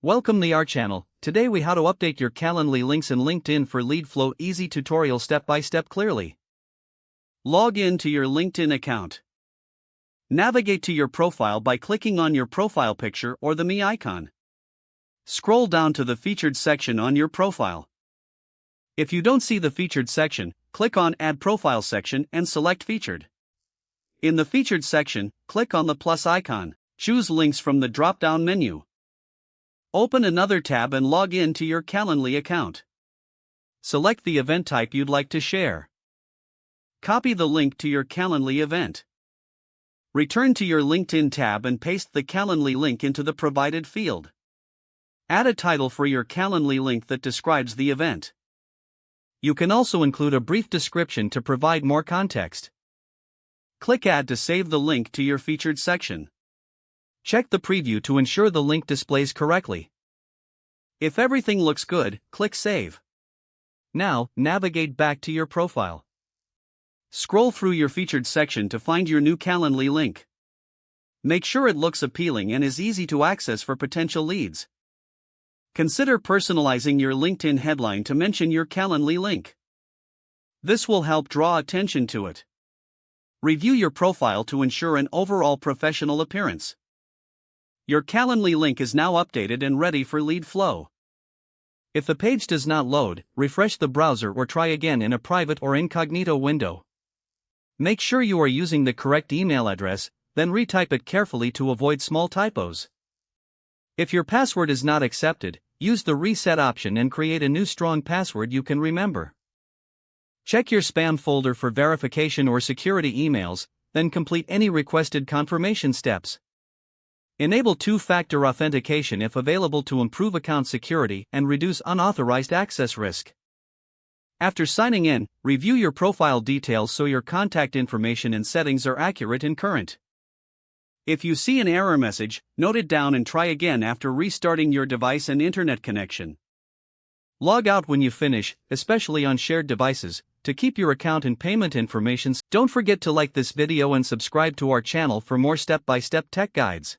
Welcome to our channel. Today we how to update your Calendly links in LinkedIn for lead flow. Easy tutorial step by step clearly. Log in to your LinkedIn account. Navigate to your profile by clicking on your profile picture or the me icon. Scroll down to the featured section on your profile. If you don't see the featured section, click on Add Profile section and select Featured. In the featured section, click on the plus icon. Choose Links from the drop-down menu. Open another tab and log in to your Calendly account. Select the event type you'd like to share. Copy the link to your Calendly event. Return to your LinkedIn tab and paste the Calendly link into the provided field. Add a title for your Calendly link that describes the event. You can also include a brief description to provide more context. Click Add to save the link to your featured section. Check the preview to ensure the link displays correctly. If everything looks good, click Save. Now, navigate back to your profile. Scroll through your featured section to find your new Calendly link. Make sure it looks appealing and is easy to access for potential leads. Consider personalizing your LinkedIn headline to mention your Calendly link. This will help draw attention to it. Review your profile to ensure an overall professional appearance. Your Calendly link is now updated and ready for lead flow. If the page does not load, refresh the browser or try again in a private or incognito window. Make sure you are using the correct email address, then retype it carefully to avoid small typos. If your password is not accepted, use the reset option and create a new strong password you can remember. Check your spam folder for verification or security emails, then complete any requested confirmation steps. Enable two-factor authentication if available to improve account security and reduce unauthorized access risk. After signing in, review your profile details so your contact information and settings are accurate and current. If you see an error message, note it down and try again after restarting your device and internet connection. Log out when you finish, especially on shared devices, to keep your account and payment information. Don't forget to like this video and subscribe to our channel for more step-by-step tech guides.